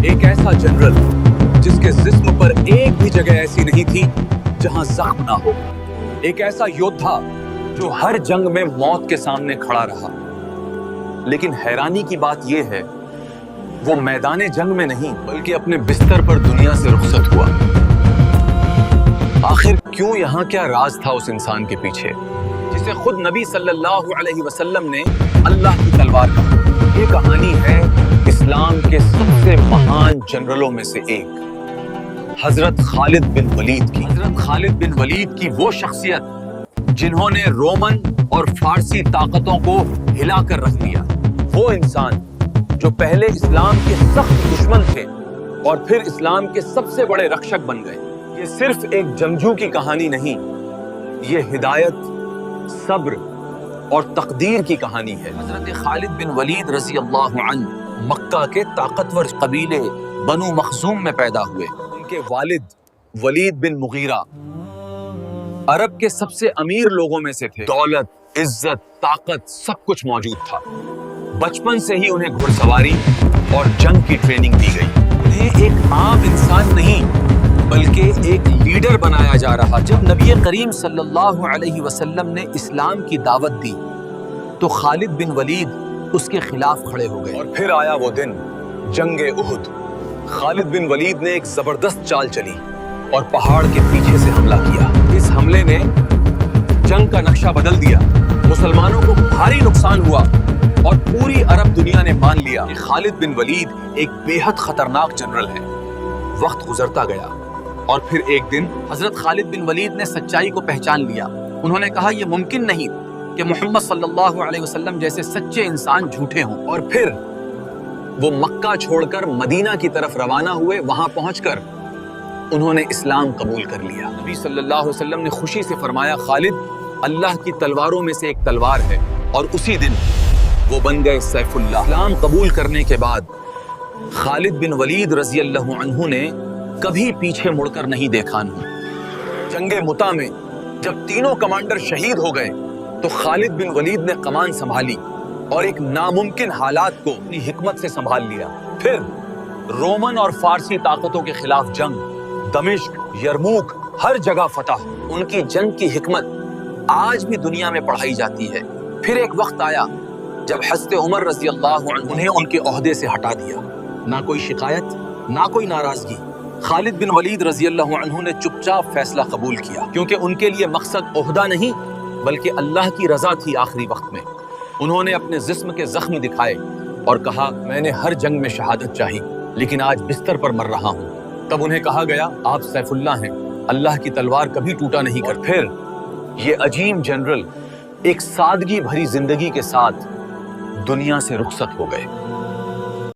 ایک ایسا جنرل جس کے جسم پر ایک بھی جگہ ایسی نہیں تھی جہاں زخم نہ ہو، ایک ایسا یودھا جو ہر جنگ میں موت کے سامنے کھڑا رہا۔ لیکن حیرانی کی بات یہ ہے وہ میدان جنگ میں نہیں بلکہ اپنے بستر پر دنیا سے رخصت ہوا۔ آخر کیوں یہاں کیا راز تھا اس انسان کے پیچھے جسے خود نبی صلی اللہ علیہ وسلم نے اللہ کی تلوار کہا؟ یہ کہانی ہے اسلام کے سب سے مہان جنرلوں میں سے ایک حضرت خالد بن ولید کی۔ حضرت خالد بن ولید کی وہ شخصیت جنہوں نے رومن اور فارسی طاقتوں کو ہلا کر رکھ دیا، وہ انسان جو پہلے اسلام کے سخت دشمن تھے اور پھر اسلام کے سب سے بڑے رکشک بن گئے۔ یہ صرف ایک جنگجو کی کہانی نہیں، یہ ہدایت، صبر اور تقدیر کی کہانی ہے۔ حضرت خالد بن ولید رضی اللہ عنہ مکہ کے طاقتور قبیلے بنو مخزوم میں پیدا ہوئے۔ ان کے والد ولید بن مغیرہ عرب کے سب سے امیر لوگوں میں سے تھے۔ دولت، عزت، طاقت سب کچھ موجود تھا۔ بچپن سے ہی انہیں گھڑ سواری اور جنگ کی ٹریننگ دی گئی۔ انہیں ایک عام انسان نہیں بلکہ ایک لیڈر بنایا جا رہا۔ جب نبی کریم صلی اللہ علیہ وسلم نے اسلام کی دعوت دی تو خالد بن ولید اس کے خلاف کھڑے ہو گئے۔ اور پھر آیا وہ دن، جنگ احد۔ خالد بن ولید نے ایک زبردست چال چلی اور پہاڑ کے پیچھے سے حملہ کیا۔ اس حملے نے جنگ کا نقشہ بدل دیا۔ مسلمانوں کو بھاری نقصان ہوا اور پوری عرب دنیا نے مان لیا کہ خالد بن ولید ایک بے حد خطرناک جنرل ہے۔ وقت گزرتا گیا اور پھر ایک دن حضرت خالد بن ولید نے سچائی کو پہچان لیا۔ انہوں نے کہا یہ ممکن نہیں کہ محمد صلی اللہ علیہ وسلم جیسے سچے انسان جھوٹے ہوں، اور پھر وہ مکہ چھوڑ کر مدینہ کی طرف روانہ ہوئے۔ وہاں پہنچ کر انہوں نے اسلام قبول کر لیا۔ نبی صلی اللہ علیہ وسلم نے خوشی سے فرمایا خالد اللہ کی تلواروں میں سے ایک تلوار ہے، اور اسی دن وہ بن گئے سیف اللہ۔ اسلام قبول کرنے کے بعد خالد بن ولید رضی اللہ عنہ نے کبھی پیچھے مڑ کر نہیں دیکھا۔ جنگ متا میں جب تینوں کمانڈر شہید ہو گئے تو خالد بن ولید نے کمان سنبھالی اور ایک ناممکن حالات کو اپنی حکمت سے سنبھال لیا۔ پھر رومن اور فارسی طاقتوں کے خلاف جنگ، دمشق، یرموک، ہر جگہ فتح۔ ان کی جنگ کی حکمت آج بھی دنیا میں پڑھائی جاتی ہے۔ پھر ایک وقت آیا جب حضرت عمر رضی اللہ عنہ انہیں ان کے عہدے سے ہٹا دیا۔ نہ کوئی شکایت، نہ کوئی ناراضگی۔ خالد بن ولید رضی اللہ عنہ نے چپ چاپ فیصلہ قبول کیا، کیونکہ ان کے لیے مقصد عہدہ نہیں بلکہ اللہ کی رضا تھی۔ آخری وقت میں انہوں نے اپنے جسم کے زخم دکھائے اور کہا میں نے ہر جنگ میں شہادت چاہی لیکن آج بستر پر مر رہا ہوں۔ تب انہیں کہا گیا آپ سیف اللہ ہیں، اللہ کی تلوار کبھی ٹوٹا نہیں کر۔ پھر یہ عظیم جنرل ایک سادگی بھری زندگی کے ساتھ دنیا سے رخصت ہو گئے۔